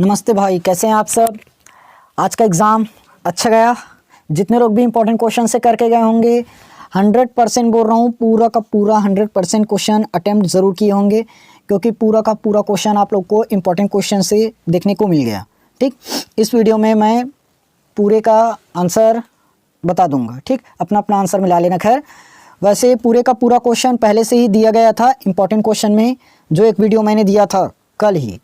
नमस्ते भाई, कैसे हैं आप सब। आज का एग्ज़ाम अच्छा गया। जितने लोग भी इंपॉर्टेंट क्वेश्चन से करके गए होंगे 100% बोल रहा हूँ, पूरा का पूरा 100% क्वेश्चन अटेम्प्ट ज़रूर किए होंगे, क्योंकि पूरा का पूरा क्वेश्चन आप लोग को इंपॉर्टेंट क्वेश्चन से देखने को मिल गया। ठीक, इस वीडियो में मैं पूरे का आंसर बता दूंगा। ठीक, अपना अपना आंसर मिला लेना। खैर, वैसे पूरे का पूरा क्वेश्चन पहले से ही दिया गया था इंपॉर्टेंट क्वेश्चन में, जो एक वीडियो मैंने दिया था कल ही,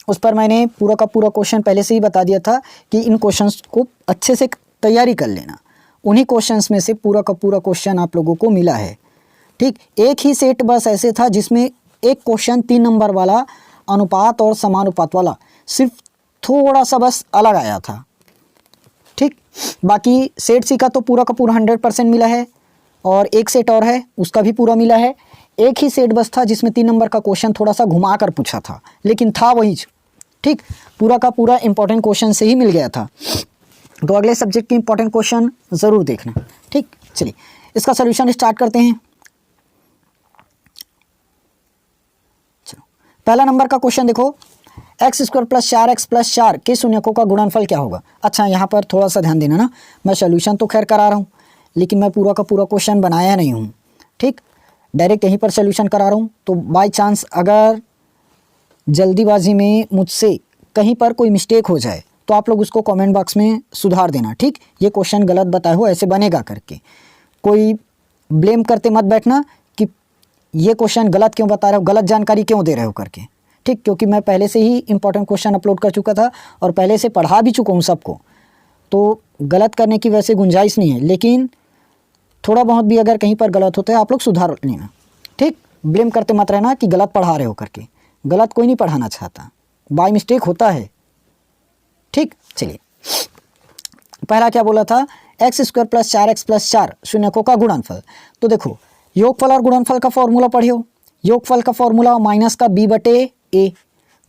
उस पर मैंने पूरा का पूरा क्वेश्चन पहले से ही बता दिया था कि इन क्वेश्चंस को अच्छे से तैयारी कर लेना। उन्हीं क्वेश्चंस में से पूरा का पूरा क्वेश्चन आप लोगों को मिला है। ठीक, एक ही सेट बस ऐसे था जिसमें एक क्वेश्चन 3 नंबर वाला अनुपात और समानुपात वाला सिर्फ थोड़ा सा बस अलग आया था। ठीक, बाकी सेट सी का तो पूरा का पूरा 100% मिला है, और एक सेट और है उसका भी पूरा मिला है। एक ही सेट बस था जिसमें 3 नंबर का क्वेश्चन थोड़ा सा घुमा कर पूछा था, लेकिन था वही। ठीक, पूरा का पूरा इंपॉर्टेंट क्वेश्चन से ही मिल गया था। तो अगले सब्जेक्ट के इंपॉर्टेंट क्वेश्चन ज़रूर देखना। ठीक, चलिए इसका सोल्यूशन स्टार्ट करते हैं। चलो, पहला नंबर का क्वेश्चन देखो, x² + 4x + 4 के शून्यकों का गुणनफल क्या होगा। अच्छा, यहाँ पर थोड़ा सा ध्यान देना ना, मैं सोल्यूशन तो खैर करा रहा हूँ, लेकिन मैं पूरा का पूरा क्वेश्चन बनाया नहीं हूँ। ठीक, डायरेक्ट यहीं पर सोल्यूशन करा रहा हूँ। तो बाय चांस अगर जल्दीबाजी में मुझसे कहीं पर कोई मिस्टेक हो जाए तो आप लोग उसको कमेंट बॉक्स में सुधार देना। ठीक, ये क्वेश्चन गलत बताए हो, ऐसे बनेगा करके कोई ब्लेम करते मत बैठना कि ये क्वेश्चन गलत क्यों बता रहे हो, गलत जानकारी क्यों दे रहे हो करके। ठीक, क्योंकि मैं पहले से ही इंपॉर्टेंट क्वेश्चन अपलोड कर चुका था और पहले से पढ़ा भी चुका हूँ सबको, तो गलत करने की वैसे गुंजाइश नहीं है, लेकिन थोड़ा बहुत भी अगर कहीं पर गलत होता है आप लोग सुधार लेना। ठीक, ब्लेम करते मत रहना कि गलत पढ़ा रहे हो करके, गलत कोई नहीं पढ़ाना चाहता, बाय मिस्टेक होता है। ठीक, चलिए पहला क्या बोला था, x² + 4x + 4 शून्यकों का गुणनफल। तो देखो, योगफल और गुणनफल का फॉर्मूला पढ़ियो। योगफल का फॉर्मूला माइनस का b/a,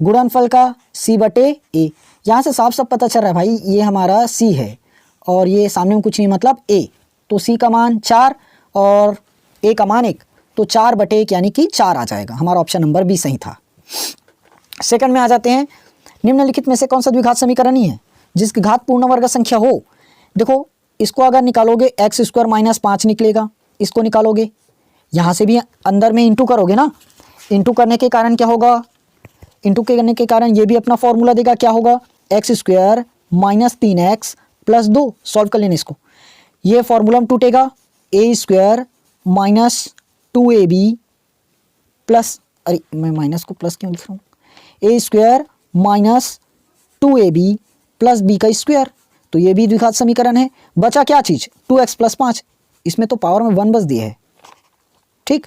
गुणनफल का c/a। यहाँ से साफ साफ पता चल रहा है भाई, ये हमारा c है और ये सामने में कुछ नहीं मतलब a, तो c का मान 4 और a का मान 1, तो 4/1 यानी कि 4 आ जाएगा। हमारा ऑप्शन नंबर बी सही था। सेकंड में आ जाते हैं, निम्नलिखित में से कौन सा द्विघात समीकरण ही है जिसकी घात पूर्ण वर्ग संख्या हो। देखो, इसको अगर निकालोगे x² - 5 निकलेगा, इसको निकालोगे, यहाँ से भी अंदर में इंटू करोगे ना, इंटू करने के कारण क्या होगा, इंटू करने के कारण ये भी अपना फॉर्मूला देगा, क्या होगा, x² - 3x + 2। सॉल्व कर लेना इसको, ये फॉर्मूला में टूटेगा, a² - 2ab प्लस, अरे मैं माइनस को प्लस क्यों लिख रहा हूँ, a² - 2ab + b का स्क्वायर। तो ये भी द्विघात समीकरण है। बचा क्या चीज़, 2x + 5, इसमें तो पावर में 1 बस दिया है। ठीक,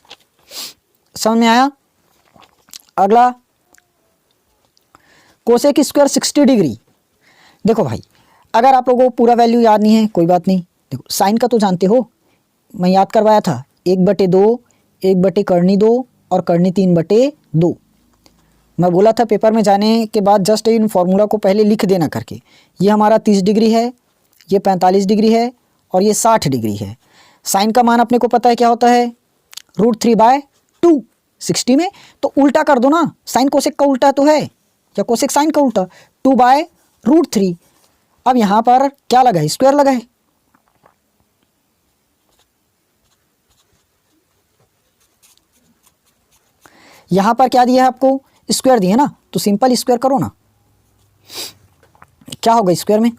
समझ में आया। अगला, कोसेक स्क्वायर 60 डिग्री। देखो भाई, अगर आप लोगों को पूरा वैल्यू याद नहीं है कोई बात नहीं, देखो साइन का तो जानते हो, मैं याद करवाया था 1/2, 1/2 और करनी 3/2। मैं बोला था पेपर में जाने के बाद जस्ट इन फॉर्मूला को पहले लिख देना करके। ये हमारा 30 डिग्री है, ये 45 डिग्री है और ये 60 डिग्री है। साइन का मान अपने को पता है क्या होता है, √3/2 60 में, तो उल्टा कर दो ना, साइन कोसेक का उल्टा तो है, या कोसेक साइन का उल्टा, 2/√3। अब यहाँ पर क्या लगा है, स्क्वायर लगा है। यहाँ पर क्या दिया है आपको, स्क्वायर दिए ना, तो सिंपल स्क्वायर करो ना, क्या होगा स्क्वायर में,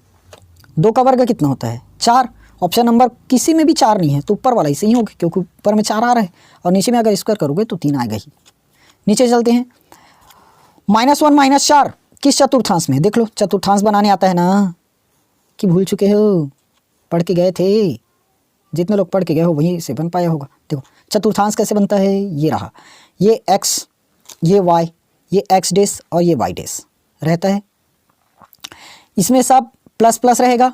2 का वर्ग कितना होता है, 4। ऑप्शन नंबर किसी में भी 4 नहीं है तो ऊपर वाला ही सही होगा, क्योंकि ऊपर में 4 आ रहा है और नीचे में अगर स्क्वायर करोगे तो 3 आएगा ही। नीचे चलते हैं, -1 - 4 किस चतुर्थांश में। देख लो, चतुर्थांश बनाने आता है ना, कि भूल चुके हो, पढ़ के गए थे, जितने लोग पढ़ के गए हो वहीं से बन पाया होगा। देखो चतुर्थांश कैसे बनता है, ये रहा, ये x, ये y, ये x' और ये y' रहता है। इसमें सब प्लस प्लस रहेगा,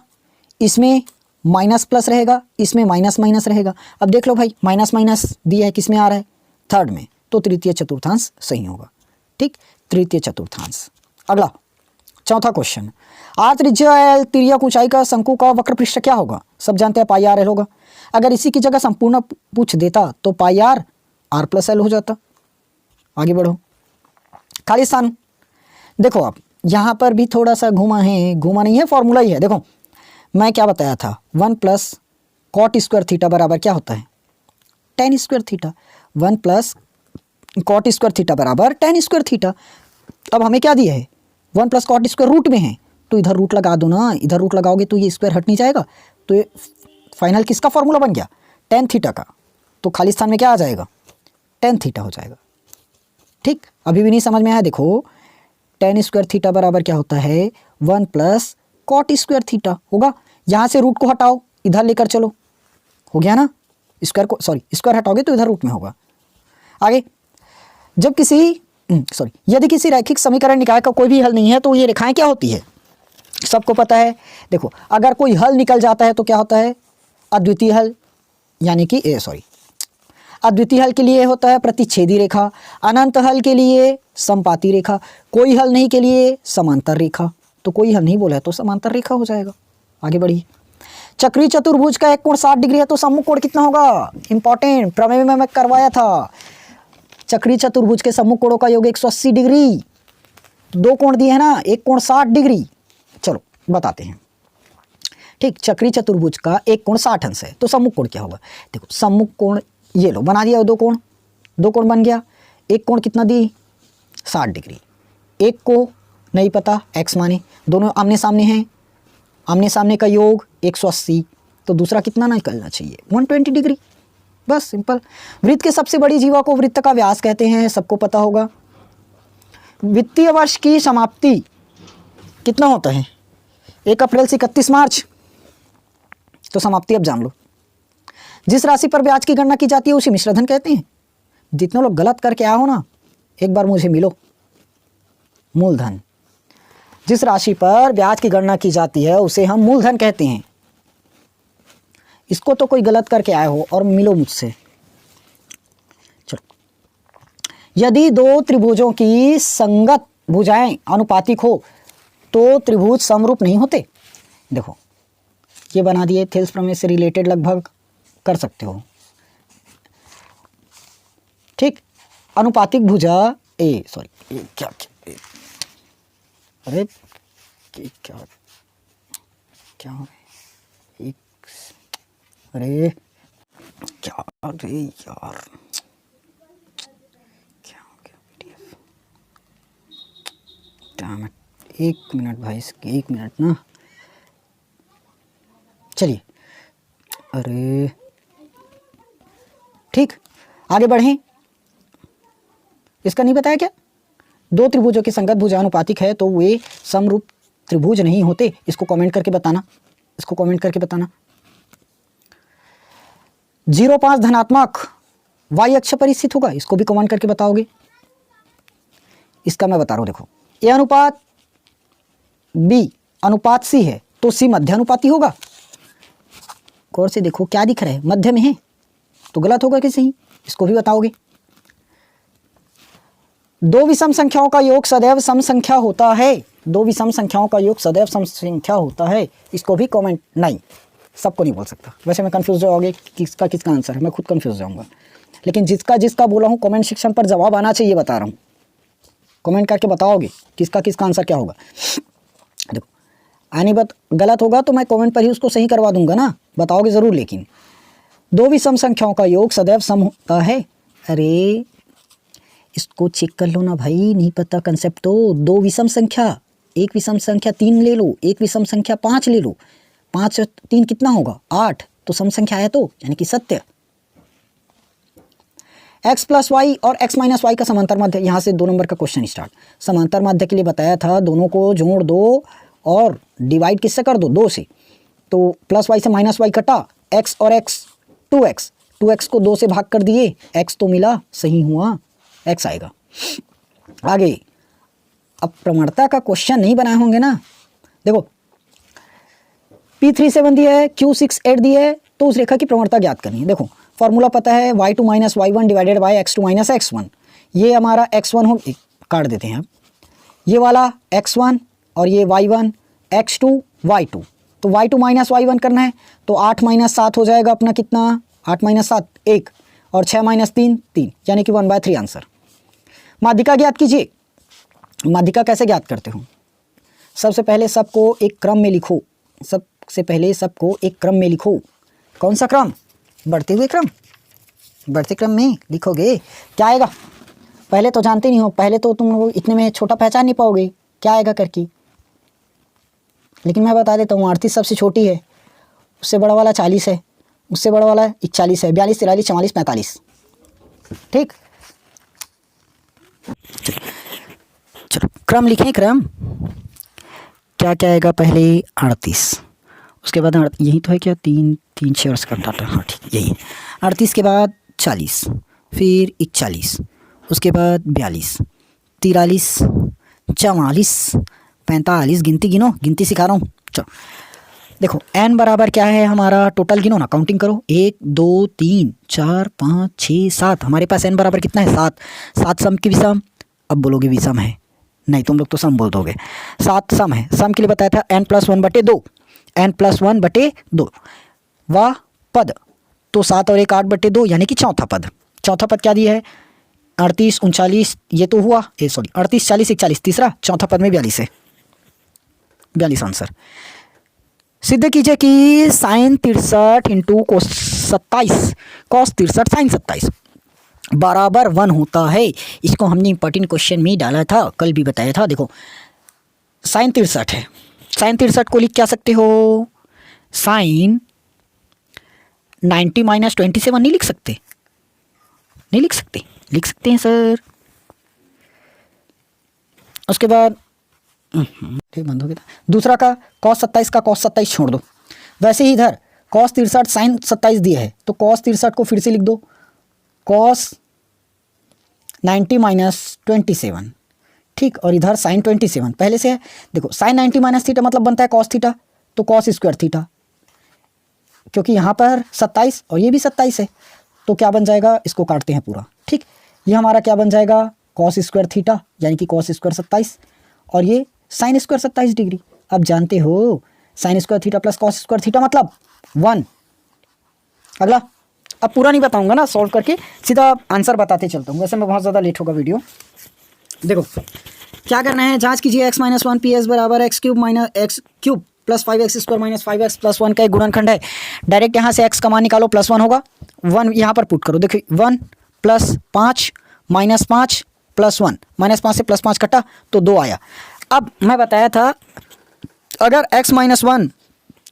इसमें माइनस प्लस रहेगा, इसमें माइनस माइनस रहेगा। अब देख लो भाई, माइनस माइनस दिया है, किस में आ रहा है, थर्ड में, तो तृतीय चतुर्थांश सही होगा। ठीक, तृतीय चतुर्थांश। अगला चौथा क्वेश्चन, आर त्रिज्या एल तिर्यक ऊंचाई का शंकु का वक्र पृष्ठ क्या होगा। सब जानते हैं पाई आर एल होगा। अगर इसी की जगह संपूर्ण पूछ देता तो पाई आर +L हो जाता। आगे बढ़ो, खाली स्थान देखो आप, यहाँ पर भी थोड़ा सा घुमा है, घुमा नहीं है, फॉर्मूला ही है। देखो मैं क्या बताया था, 1 प्लस कॉट स्क्वायर थीटा बराबर क्या होता है, tan square theta. 1 plus cot square theta बराबर टेन स्क्वायर थीटा। अब हमें क्या दिया है, 1 प्लस कॉट स्क्वायर रूट में है, तो इधर रूट लगा दो ना, इधर रूट लगाओगे तो ये स्क्वायर हट नहीं जाएगा, तो ये फाइनल किसका फॉर्मूला बन गया, टेन थीटा का। तो खाली स्थान में क्या आ जाएगा, टेन थीटा हो जाएगा। ठीक, अभी भी नहीं समझ में आया, देखो टेन स्क्वायर थीटा बराबर क्या होता है, 1 प्लस कॉट स्क्वायर थीटा होगा। यहाँ से रूट को हटाओ, इधर लेकर चलो, हो गया ना, स्क्वायर को सॉरी स्क्वायर हटाओगे तो इधर रूट में होगा। आगे, जब किसी यदि किसी रैखिक समीकरण निकाय का कोई भी हल नहीं है तो ये रेखाएं क्या होती है, सबको पता है। देखो अगर कोई हल निकल जाता है तो क्या होता है, अद्वितीय हल, यानी कि अद्वितीय हल के लिए होता है प्रतिच्छेदी रेखा, अनंत हल के लिए समपाती रेखा, कोई हल नहीं के लिए समांतर रेखा। तो कोई हल नहीं बोला है तो समांतर रेखा हो जाएगा। आगे बढ़िए, चक्रीय चतुर्भुज का एक कोण 60 डिग्री है तो सम्मुख कोण कितना होगा, इंपॉर्टेंट, प्रमेय में मैं करवाया था। चक्रीय चतुर्भुज के सम्मुख कोणों का योग 180 डिग्री, दो कोण दिए हैं ना, एक कोण 60 डिग्री। चलो बताते हैं। ठीक, चक्रीय चतुर्भुज का एक कोण 60 अंश है तो सम्मुख कोण क्या होगा, देखो सम्मुख कोण ये लो बना दिया, दो कोण बन गया। एक कोण कितना दी, 60 डिग्री, एक को नहीं पता x माने, दोनों आमने सामने हैं, आमने सामने का योग 180, तो दूसरा कितना निकलना चाहिए, 120 डिग्री, बस सिंपल। वृत्त के सबसे बड़ी जीवा को वृत्त का व्यास कहते हैं, सबको पता होगा। वित्तीय वर्ष की समाप्ति कितना होता है, 1 अप्रैल से 31 मार्च, तो समाप्ति अब जान लो। जिस राशि पर ब्याज की गणना की जाती है उसे मिश्रधन कहते हैं। जितने लोग गलत करके आए हो ना, एक बार मुझे मिलो, मूलधन। जिस राशि पर ब्याज की गणना की जाती है उसे हम मूलधन कहते हैं। इसको तो कोई गलत करके आए हो और मिलो मुझसे। चलो, यदि दो त्रिभुजों की संगत भुजाएं अनुपातिक हो तो त्रिभुज समरूप नहीं होते। देखो ये बना दिए, थेल्स प्रमेय से रिलेटेड लगभग कर सकते हो। ठीक, अनुपातिक भुजा क्या अरे क्या क्या एक अरे क्या अरे यार क्या हो गया PDF, डैम इट, 1 मिनट भाई, 1 मिनट ना, चलिए। अरे ठीक, आगे बढ़ें। इसका नहीं बताया क्या, दो त्रिभुजों की संगत भुजा अनुपातिक है तो वे समरूप त्रिभुज नहीं होते। इसको कमेंट करके बताना, इसको कमेंट करके बताना। 0,5 धनात्मक y अक्ष पर स्थित होगा, इसको भी कमेंट करके बताओगे। इसका मैं बता रहा हूं, देखो A अनुपात B अनुपात C है तो C मध्य अनुपाती होगा। गौर से देखो क्या दिख रहा है, मध्य में है तो गलत होगा कि सही, इसको भी बताओगे। दो विषम संख्याओं का योग सदैव सम संख्या होता है, दो विषम संख्याओं का योग सदैव सम संख्या होता है, इसको भी कमेंट नहीं, सबको नहीं बोल सकता। वैसे मैं कंफ्यूज होगे किसका किसका आंसर है, मैं खुद कंफ्यूज जाऊंगा, लेकिन जिसका जिसका बोला हूँ कमेंट सेक्शन पर जवाब आना चाहिए, बता रहा हूँ। कमेंट करके बताओगे किसका किसका आंसर क्या होगा। देखो आनी बात गलत होगा तो मैं कमेंट पर ही उसको सही करवा दूंगा ना, बताओगे ज़रूर। लेकिन दो विषम संख्याओं का योग सदैव सम होता है, अरे इसको चेक कर लो ना भाई, नहीं पता कंसेप्ट तो। दो विषम संख्या, एक विषम संख्या 3 ले लो, एक विषम संख्या 5 ले लो, 5 और 3 कितना होगा 8, तो सम संख्या है तो यानी कि सत्य। x प्लस वाई और x माइनस वाई का समांतर माध्य, यहाँ से 2 नंबर का क्वेश्चन स्टार्ट। समांतर माध्य के लिए बताया था, दोनों को जोड़ दो और डिवाइड किससे कर दो, 2 से, तो प्लस वाई से माइनस वाई कटा, x और x 2x को 2 से भाग कर दिए, x तो मिला, सही हुआ, x आएगा। आगे अब प्रवणता का क्वेश्चन नहीं बनाए होंगे ना, देखो P37 दिया है, Q68 दिया है, तो उस रेखा की प्रवणता ज्ञात करनी है। देखो फॉर्मूला पता है, y2 minus y1 divided by x2 minus x1। ये हमारा x1 हो, काट देते हैं अब, ये वाला x1 और ये y1, x2 y2, तो y2 माइनस y1 करना है तो 8 माइनस 7 हो जाएगा अपना, कितना 8 माइनस 7 1, और 6 माइनस 3 3, यानी कि 1/3 आंसर। माध्यिका ज्ञात कीजिए। माध्यिका कैसे ज्ञात करते हो, सबसे पहले सबको एक क्रम में लिखो, सबसे पहले सबको एक क्रम में लिखो। कौन सा क्रम? बढ़ते हुए क्रम। बढ़ते क्रम में लिखोगे क्या आएगा? पहले तो जानते नहीं हो, पहले तो तुम लोग इतने में छोटा पहचान नहीं पाओगे क्या आएगा करके, लेकिन मैं बता देता हूँ 38 सबसे छोटी है, उससे बड़ा वाला 40 है, उससे बड़ा वाला 41 है, 42, 43, 44, 45। ठीक, चलो क्रम लिखें। क्रम क्या क्या आएगा? पहले 38, उसके बाद यही तो है क्या, 3 3 6 और इसका डाटा, हाँ ठीक यही है। 38 के बाद 40, फिर 41, उसके बाद 42, 43, 44, 45। गिनती गिनो, गिनती सिखा रहा हूँ। चलो देखो n बराबर क्या है हमारा, टोटल गिनो ना, काउंटिंग करो। 1 2 3 4 5 6 7। हमारे पास n बराबर कितना है? 7। 7 सम की विषम। अब बोलोगे विषम है, नहीं तुम लोग तो सम बोल दोगे। 7 सम है, सम के लिए बताया था n+1/2, n+1/2 वाह पद, तो 7 और 1 8/2 यानी कि चौथा पद। चौथा पद क्या दिया है? 38 39, ये तो हुआ, 38 40 41, तीसरा चौथा पद में 42 है, 42 आंसर। सिद्ध कीजिए कि sin 63 into cos 27 cos 63 sin 27 बराबर 1 होता है। इसको हमने इंपॉर्टेंट क्वेश्चन में डाला था, कल भी बताया था। देखो sin 63 है, sin 63 को लिख क्या सकते हो? sin 90 - 27 नहीं लिख सकते? नहीं लिख सकते? लिख सकते हैं सर। उसके बाद ठीक बंद हो गया था। दूसरा का cos 27 का cos 27 छोड़ दो। वैसे ही इधर cos 63 sin 27 दिया है, तो cos 63 को फिर से लिख दो, cos 90 - 27। ठीक, और इधर sin 27 पहले से है। देखो sin 90 - थीटा मतलब बनता है cos थीटा, तो cos स्क्वायर थीटा, क्योंकि यहाँ पर 27 और ये भी 27 है, तो क्या बन जाएगा? इसको काटते हैं पूरा। ठीक, ये हमारा क्या बन जाएगा? cos स्क्वायर थीटा यानी कि cos स्क्वायर 27, और ये sin स्क्वायर 27 डिग्री। अब जानते हो sin square theta plus cos square theta मतलब 1। अगला, अब पूरा नहीं बताऊंगा ना, सॉल्व करके सीधा आंसर बताते चलता हूँ, वैसे मैं बहुत ज़्यादा लेट होगा वीडियो। देखो क्या करना है, जांच कीजिए x - 1 PS बराबर x³ प्लस 5x² - 5x + 1 का एक गुणनखंड है। डायरेक्ट यहाँ से x का मान निकालो, +1 होगा, 1 यहाँ पर पुट करो। देखिए 1 + 5 - 5 + 1, -5 से +5 कटा तो 2 आया। अब मैं बताया था अगर x - 1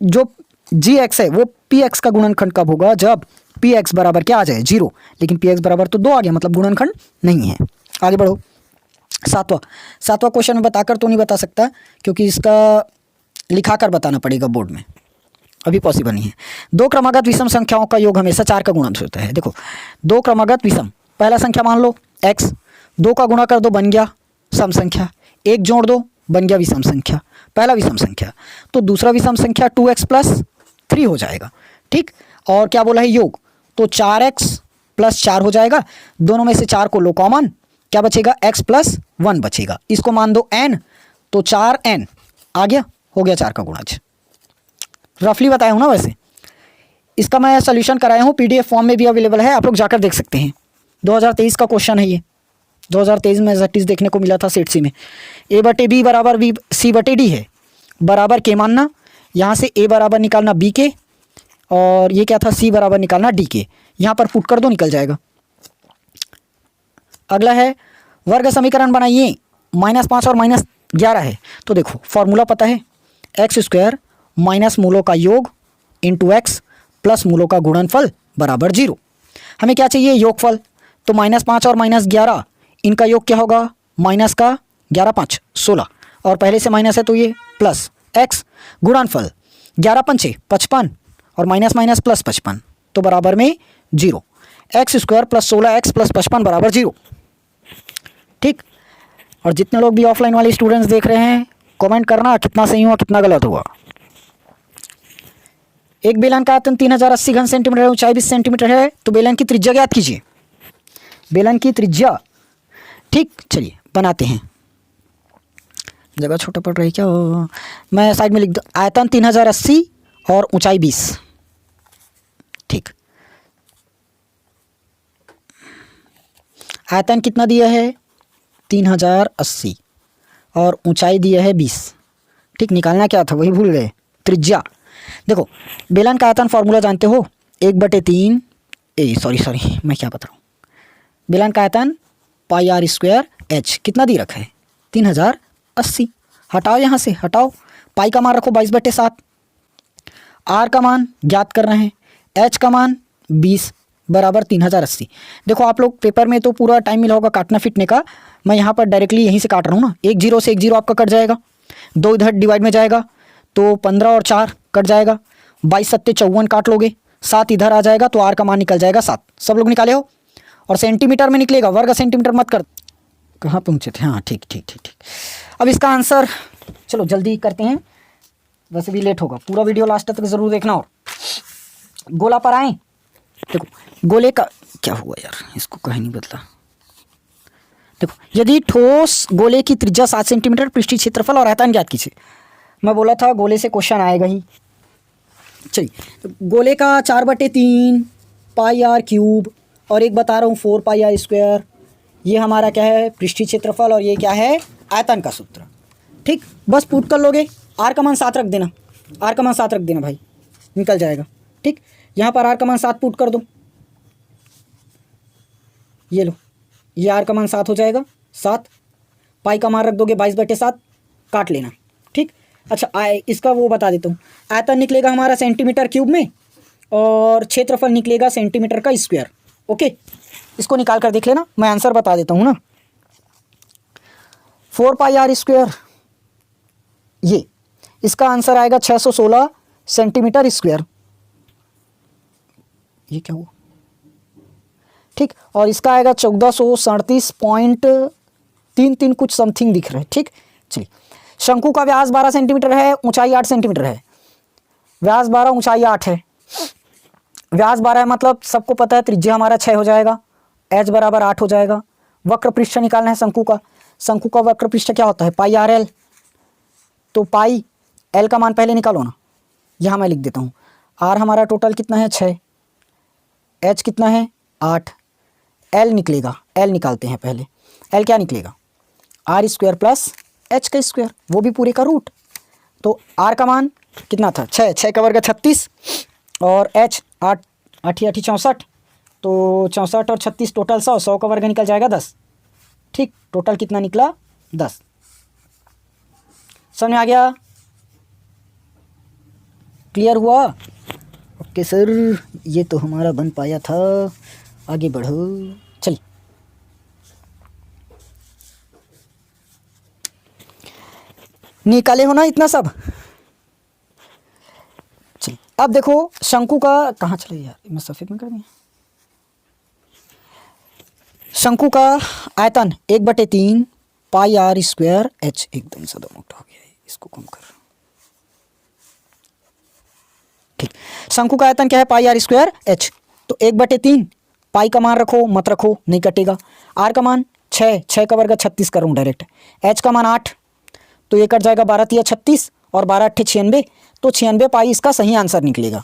जो gx है वो px का गुणनखंड कब होगा? जब px बराबर क्या आ जाए? 0। लेकिन px बराबर तो 2 आ गया, मतलब गुणनखंड नहीं है। आगे बढ़ो। सातवां क्वेश्चन में बताकर तो नहीं बता सकता, क्योंकि इसका लिखाकर बताना पड़ेगा बोर्ड में, अभी पॉसिबल नहीं है। 2 क्रमागत विषम संख्याओं का योग हमेशा 4 का गुणन होता है। देखो 2 क्रमागत विषम, पहला संख्या मान लो x, 2 का गुणा कर दो बन गया सम संख्या, 1 जोड़ दो बन गया विषम संख्या, पहला विषम संख्या। तो दूसरा विषम संख्या 2x + 3 हो जाएगा। ठीक, और क्या बोला है? योग, तो 4x + 4 हो जाएगा। दोनों में से 4 को लो कॉमन, क्या बचेगा? x + 1 बचेगा। इसको मान दो n, तो 4n आ गया, हो गया 4 का गुणज। रफली बताया हूँ ना, वैसे इसका मैं सोल्यूशन कराया हूँ, PDF फॉर्म में भी अवेलेबल है, आप लोग जाकर देख सकते हैं। 2023 का क्वेश्चन है ये, 2023 में एग्जैक्टिव देखने को मिला था सेट सी में। A/B बराबर C/D है, बराबर के मानना, यहाँ से A बराबर निकालना B के, और ये क्या था? C बराबर निकालना D के। यहाँ पर पुट कर दो, निकल जाएगा। अगला है वर्ग समीकरण बनाइए, -5 और -11 है। तो देखो फॉर्मूला पता है, x² माइनस मूलों का योग इंटू x प्लस मूलों का गुणनफल बराबर 0। हमें क्या चाहिए? योगफल। तो -5 और -11 इनका योग क्या होगा? माइनस का 11 5 16, और पहले से माइनस है तो ये प्लस x गुणनफल 11 5 55 और माइनस माइनस प्लस 55, तो बराबर में 0। x² + 16x + 55 बराबर 0। ठीक, और जितने लोग भी ऑफलाइन वाले स्टूडेंट्स देख रहे हैं कमेंट करना कितना सही हुआ कितना गलत हुआ। एक बेलन का आयतन 3080 घन सेंटीमीटर है, ऊंचाई 20 सेंटीमीटर है, तो बेलन की त्रिज्या ज्ञात कीजिए। बेलन की त्रिज्या, ठीक, चलिए बनाते हैं। जगह छोटा पड़ रहा है क्या? मैं साइड में लिख दूँ, आयतन 3080 और ऊंचाई 20। ठीक, आयतन कितना दिया है? 3080 और ऊंचाई दिया है 20। ठीक, निकालना क्या था वही भूल गए, त्रिज्या। देखो बेलन का आयतन फॉर्मूला जानते हो, 1/3 सॉरी मैं क्या बता रहा हूँ, बेलन का आयतन पाई आर स्क्वायर एच, कितना दी रखा है 3080। हटाओ यहाँ से, हटाओ, पाई का मान रखो 22/7, आर का मान ज्ञात कर रहे हैं, एच का मान 20 बराबर 3080। देखो आप लोग पेपर में तो पूरा टाइम मिला होगा काटना फिटने का, मैं यहाँ पर डायरेक्टली यहीं से काट रहा हूँ ना, 1 0 से 1 0 आपका कट जाएगा, 2 इधर डिवाइड में जाएगा तो 15 और 4 कट जाएगा, 22 7 54 काट लोगे, 7 इधर आ जाएगा तो आर का मान निकल जाएगा 7। सब लोग निकाले हो, और सेंटीमीटर में निकलेगा, वर्ग सेंटीमीटर मत कर। कहाँ पहुँचे थे, हाँ ठीक ठीक ठीक ठीक। अब इसका आंसर चलो जल्दी करते हैं, वैसे भी लेट होगा, पूरा वीडियो लास्ट तक ज़रूर देखना। और गोला पर आए, देखो गोले का क्या हुआ यार, इसको कहीं नहीं बदला। देखो यदि ठोस गोले की त्रिज्या 7 सेंटीमीटर, पृष्ठीय क्षेत्रफल और आयतन ज्ञात कीजिए। मैं बोला था गोले से क्वेश्चन आएगा ही। चलिए तो गोले का 4/3 पाई आर क्यूब, और एक बता रहा हूँ 4 पाई आर स्क्वायर, ये हमारा क्या है पृष्ठीय क्षेत्रफल, और ये क्या है आयतन का सूत्र। ठीक, बस पुट कर लोगे, आर का मान 7 रख देना, आर का मान 7 रख देना भाई, निकल जाएगा। ठीक, यहाँ पर आर का मान 7 पुट कर दो, ये लो, ये आर का मान 7 हो जाएगा 7, पाई का मान रख दोगे 22/7, काट लेना। ठीक, अच्छा इसका वो बता देता हूँ, आयतन निकलेगा हमारा सेंटीमीटर क्यूब में, और क्षेत्रफल निकलेगा सेंटीमीटर का स्क्वायर। ओके, इसको निकाल कर देख लेना, मैं आंसर बता देता हूँ ना। 4 पाई आर स्क्वायर, ये इसका आंसर आएगा 616 सेंटीमीटर स्क्वायर। ये क्या हुआ, ठीक, और इसका आएगा 1437.33 कुछ समथिंग दिख रहा है। ठीक, चलिए शंकु का व्यास 12 सेंटीमीटर है, ऊंचाई 8 सेंटीमीटर है, व्यास 12 ऊंचाई 8 है, व्यास 12 है मतलब सबको पता है त्रिज्या हमारा 6 हो जाएगा, एच बराबर 8 हो जाएगा। वक्र पृष्ठ निकालना है शंकु का, शंकु का वक्र पृष्ठ क्या होता है पाई आर एल, तो पाई एल का मान पहले निकालो ना, यहाँ मैं लिख देता हूँ, आर हमारा टोटल कितना है 6, एच कितना है 8, एल निकलेगा, एल निकालते हैं पहले, एल क्या निकलेगा आर स्क्वायर प्लस एच का स्क्वायर, वो भी पूरे का रूट। तो आर का मान कितना था 6, 6 का वर्ग 36, और एच 8 8 8 64, तो 64 और 36 टोटल 100, 100 का वर्ग निकल जाएगा 10। ठीक, टोटल कितना निकला 10। समझ में आ गया, क्लियर हुआ? ओके सर, ये तो हमारा बन पाया था, आगे बढ़ो। चलिए निकाले हो ना इतना सब। चलिए अब देखो शंकु का कहाँ चले यार, मैं सफ़ेद में कर दिया। शंकु का आयतन 1/3 पाई आर स्क्वायर एच, एकदम सदा मोटा हो गया है, इसको कम कर। ठीक, शंकु का आयतन क्या है पाई आर स्क्वायर एच, तो 1/3 पाई का मान रखो मत रखो नहीं कटेगा, आर का मान 6, 6 का वर्ग 36 करूँ डायरेक्ट, एच का मान 8, तो ये कट जाएगा 12 या 36 और 12 8 96, तो 96 पाई इसका सही आंसर निकलेगा।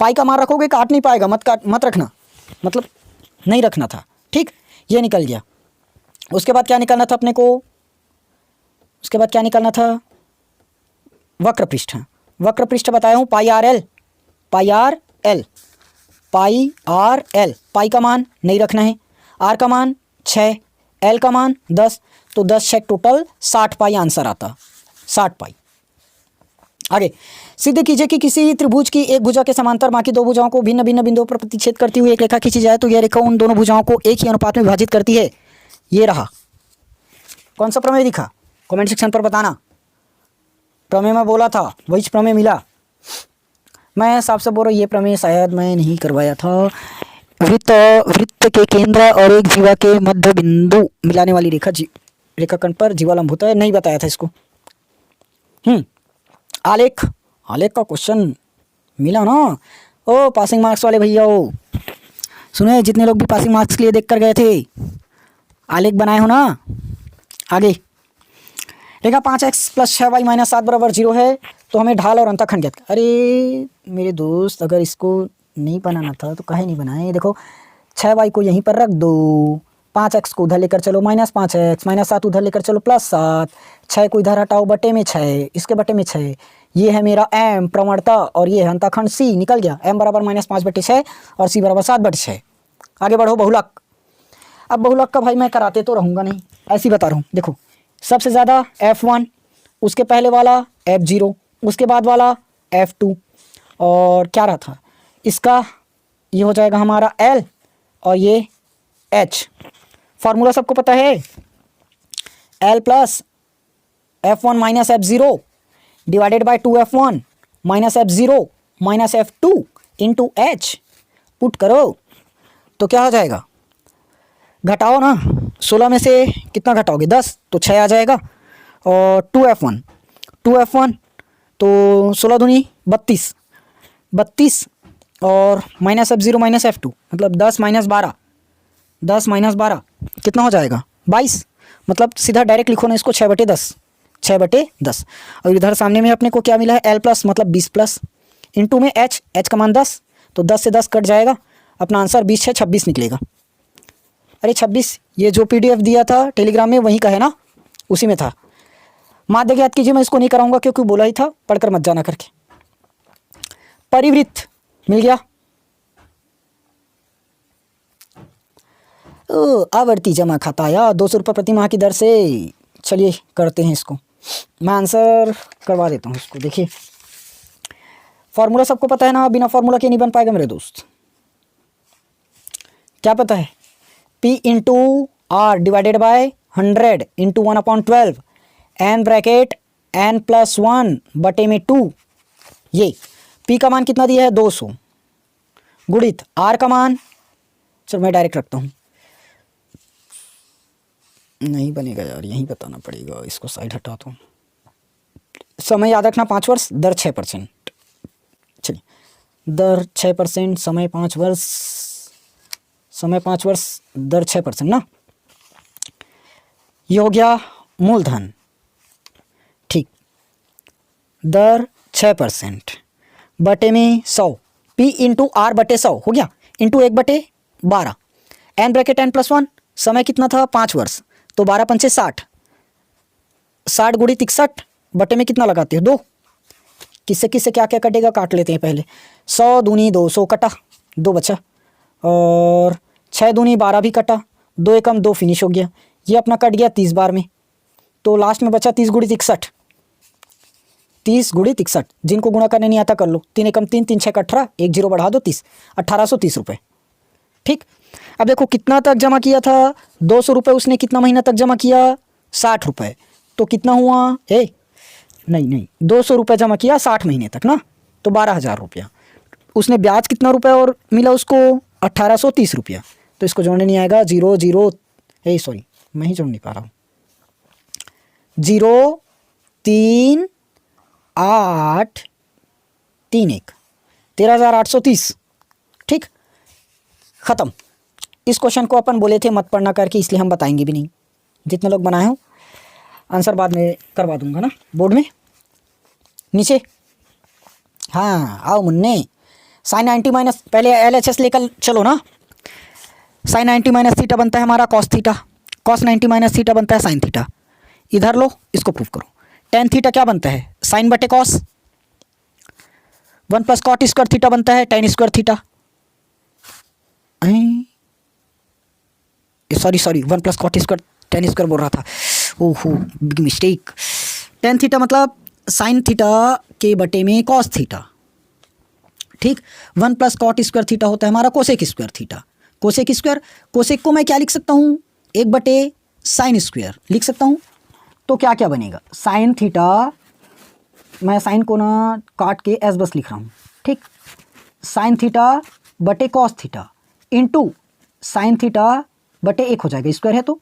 पाई का मान रखोगे काट नहीं पाएगा, मत रखना, मतलब नहीं रखना था। ठीक, ये निकल गया। उसके बाद क्या निकालना था अपने को, उसके बाद क्या निकालना था वक्र पृष्ठ। वक्र पृष्ठ बताया हूँ पाई आर एल, पाई आर एल, पाई आर एल, पाई का मान नहीं रखना है, आर का मान 6, एल का मान 10, तो 10 6 टोटल 60 पाई आंसर आता, 60 पाई। आगे सिद्ध कीजिए कि किसी त्रिभुज की एक भुजा के समांतर बाकी दो भुजाओं को भिन्न भिन्न बिंदुओं पर प्रतिच्छेद करती हुई एक रेखा खींची जाए तो यह रेखा उन दोनों भुजाओं को एक ही अनुपात में विभाजित करती है। ये रहा, कौन सा प्रमेय दिखा कमेंट सेक्शन पर बताना। प्रमेय मैं बोला था, वही प्रमेय मिला। मैं साफ से बोल रहा हूँ, ये प्रमेय शायद मैं नहीं करवाया था। वृत्त के केंद्र और एक जीवा के मध्य बिंदु मिलाने वाली रेखा रेखाखंड पर जीवा लंब होता है, नहीं बताया था इसको। आलेख, आलेख का क्वेश्चन मिला ना। ओ पासिंग मार्क्स वाले भैया, ओ सुने, जितने लोग भी पासिंग मार्क्स के लिए देख कर गए थे, आलेख बनाए हो ना। आगे रेखा 5x + 6y - 7 = 0 है, तो हमें ढाल और अंतःखंड ज्ञात। अरे मेरे दोस्त, अगर इसको नहीं बनाना था तो काहे नहीं बनाए। देखो 6y को यहीं पर रख दो, 5x को उधर लेकर चलो -5x, -7 उधर लेकर चलो +7, 6 को इधर हटाओ बटे में 6, इसके बटे में 6, ये है मेरा m प्रवणता और ये है अंतःखंड C, निकल गया m बराबर -5/6 और C बराबर 7/6। आगे बढ़ो बहुलक। अब बहुलक का भाई मैं कराते तो रहूँगा नहीं, ऐसे ही बता रहा हूँ। देखो सबसे ज़्यादा F1, उसके पहले वाला F0, उसके बाद वाला F2 और क्या रहा था इसका, ये हो जाएगा हमारा L और ये H। फार्मूला सबको पता है, L plus F1 minus F0 divided by 2F1 minus F0 minus F2 into H। Put करो तो क्या हो जाएगा, घटाओ ना, 16 में से कितना घटाओगे 10, तो 6 आ जाएगा। और 2F1 तो 16 दूनी 32 और माइनस F0 माइनस F2 मतलब 10 माइनस 12 कितना हो जाएगा 22। मतलब सीधा डायरेक्ट लिखो ना इसको 6/10। और इधर सामने में अपने को क्या मिला है L प्लस मतलब 20 प्लस इंटू में H का मान 10, तो 10 से 10 कट जाएगा, अपना आंसर 20 है 26 निकलेगा। अरे 26 ये जो PDF दिया था टेलीग्राम में वहीं का है ना, उसी में था। माध्य ज्ञात कीजिए, मैं इसको नहीं कराऊंगा क्योंकि बोला ही था, पढ़कर मत जाना करके। परिवृत्त मिल गया। आवर्ती जमा खाता या 200 रुपये प्रति माह की दर से। चलिए करते हैं इसको, मैं आंसर करवा देता हूँ इसको। देखिए फार्मूला सबको पता है ना, बिना फार्मूला के नहीं बन पाएगा मेरे दोस्त। क्या पता है, P into R divided by 100 into 1/12 n bracket n plus 1 बटे में 2। ये P का मान कितना दिया है 200 गुणित R का मान, चलो मैं डायरेक्ट रखता हूँ, नहीं बनेगा यार, यहीं बताना पड़ेगा, इसको साइड हटा दो। समय याद रखना 5 वर्ष, दर 6%। चलिए दर 6%, समय 5 वर्ष, दर 6% ना। ये हो गया मूलधन, ठीक, दर 6% बटे में 100, P इंटू आर बटे 100 हो गया, into 1/12 n bracket n plus 1, समय कितना था 5 वर्ष, तो 12 पंचे 60, 60 गुणित 61 बटे में कितना लगाते हो 2। किससे किससे क्या क्या कटेगा काट लेते हैं पहले। 100 दूनी 200 कटा, 2 बचा, और 6 दूनी 12 भी कटा, 2 एकम 2 फिनिश हो गया। ये अपना कट गया 30 बार में, तो लास्ट में बचा 30 गुणित 61, 30 गुणित 61। जिनको गुणा करने नहीं आता कर लो, 3 एकम 3, 3 6 18, 1 0 बढ़ा दो 30, 1830 रुपये। ठीक, अब देखो कितना तक जमा किया था 200 रुपये, उसने कितना महीना तक जमा किया 60 रुपये, तो कितना हुआ नहीं 200 रुपये जमा किया 60 महीने तक ना, तो 12,000 रुपया। उसने ब्याज कितना रुपये और मिला उसको 1830 रुपया, तो इसको जोड़ने नहीं आएगा, 0 0 सॉरी मैं ही जोड़ नहीं पा रहा हूँ, 0 3 8 3 1 13,830। ठीक, ख़त्म। इस क्वेश्चन को अपन बोले थे मत पढ़ना करके, इसलिए हम बताएंगे भी नहीं। जितने लोग बनाए हो आंसर बाद में करवा दूंगा ना बोर्ड में नीचे। हाँ आओ मुन्ने, साइन 90 माइनस, पहले LHS लेकर चलो ना। साइन 90 माइनस थीटा बनता है हमारा cos theta, cos 90 minus theta बनता है साइन थीटा। इधर लो, इसको प्रूफ करो। टेन थीटा क्या बनता है साइन बटे cos, 1 plus cot square theta बनता है tan square theta. Sorry 1 plus cot square tan square बोल रहा था, ओहो बिग मिस्टेक। टेन थीटा मतलब साइन थीटा के बटे में कॉस थीटा। ठीक, 1 प्लस कॉट स्क्वायर थीटा होता है हमारा cosec square theta. Cosec square, cosec को मैं क्या लिख सकता हूँ 1/साइन स्क्वायर लिख सकता हूँ। तो क्या क्या बनेगा साइन थीटा, मैं साइन को ना काट के एस बस लिख रहा हूँ। ठीक, साइन थीटा बटे cos theta into sine theta बटे 1 हो जाएगा, स्क्वायर है तो।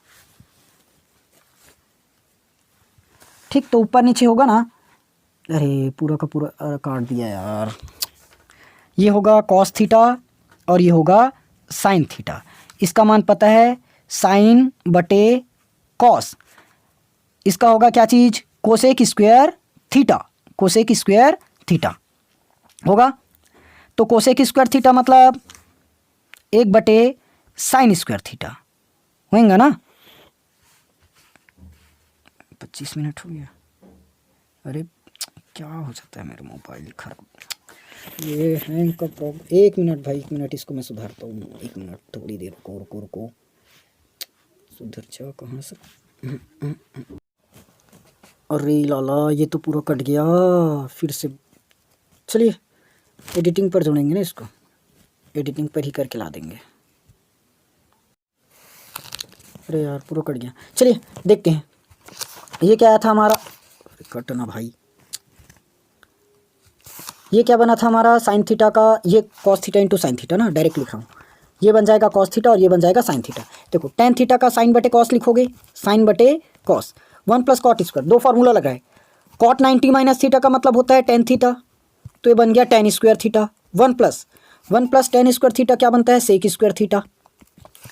ठीक, तो ऊपर नीचे होगा ना, अरे पूरा का पूरा काट दिया यार। ये होगा कॉस थीटा और ये होगा साइन थीटा। इसका मान पता है साइन बटे कॉस, इसका होगा क्या चीज़ cosec square theta, cosec square theta होगा। तो कोसेक स्क्वायर थीटा मतलब 1/साइन स्क्वायर थीटा होएगा ना? 25 मिनट हो गया। अरे क्या हो जाता है मेरा मोबाइल खराब, ये हैंग का प्रॉब्लम। 1 मिनट भाई, 1 मिनट, इसको मैं सुधारता हूँ। 1 मिनट, थोड़ी देर रुको। सुधर जा कहाँ से? अरे लाला, ये तो पूरा कट गया। फिर से चलिए एडिटिंग पर जोड़ेंगे ना इसको, एडिटिंग पर ही करके ला देंगे। अरे यार पूरा कट गया। चलिए देखते हैं ये क्या आया था हमारा। कट ना भाई, ये क्या बना था हमारा साइन थीटा का, ये cos theta into sine theta ना, डायरेक्ट लिखा हूँ। ये बन जाएगा कॉस थीटा और ये बन जाएगा साइन थीटा। देखो टेन थीटा का साइन बटे कॉस लिखोगे, साइन बटे कॉस, 1 प्लस कॉट स्क्वायर, दो फार्मूला लगा है। कॉट 90 माइनस थीटा का मतलब होता है टेन थीटा, तो ये बन गया ten square theta. 1 plus ten square theta क्या बनता है, सेक स्क्वायर थीटा।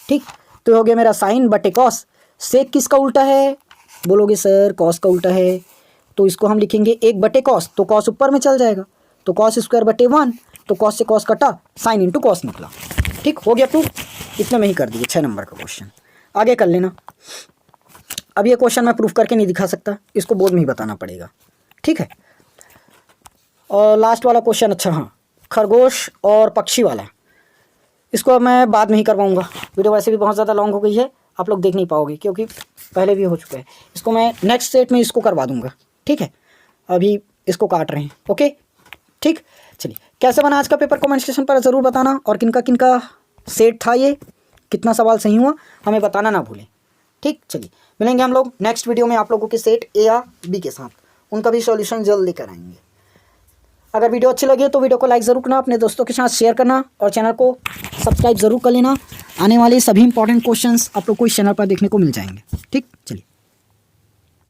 ठीक, तो हो गया मेरा साइन बटे कॉस। सेक किसका उल्टा है, बोलोगे सर कॉस का उल्टा है, तो इसको हम लिखेंगे 1 बटे कॉस, तो कॉस ऊपर में चल जाएगा, तो कॉस स्क्वायर बटे 1, तो कॉस से कॉस कटा, साइन इंटू कॉस निकला। ठीक हो गया प्रूफ, इतने में ही कर दिए 6 नंबर का क्वेश्चन। आगे कर लेना। अब ये क्वेश्चन मैं प्रूफ करके नहीं दिखा सकता, इसको बोर्ड में ही बताना पड़ेगा। ठीक है, और लास्ट वाला क्वेश्चन, अच्छा हाँ, खरगोश और पक्षी वाला, इसको मैं बाद में ही करवाऊँगा। वीडियो वैसे भी बहुत ज़्यादा लॉन्ग हो गई है, आप लोग देख नहीं पाओगे क्योंकि पहले भी हो चुका है। इसको मैं नेक्स्ट सेट में इसको करवा दूँगा। ठीक है, अभी इसको काट रहे हैं। ओके ठीक, चलिए कैसे बना आज का पेपर कमेंट सेक्शन पर ज़रूर बताना, और किनका किनका सेट था, ये कितना सवाल सही हुआ हमें बताना ना भूलें। ठीक, चलिए मिलेंगे हम लोग नेक्स्ट वीडियो में आप लोगों के सेट ए या बी के साथ, उनका भी सॉल्यूशन जल्द लेकर आएंगे। अगर वीडियो अच्छी लगी तो वीडियो को लाइक ज़रूर करना, अपने दोस्तों के साथ शेयर करना, और चैनल को सब्सक्राइब ज़रूर कर लेना। आने वाले सभी इंपॉर्टेंट क्वेश्चंस आप लोग को इस चैनल पर देखने को मिल जाएंगे। ठीक, चलिए।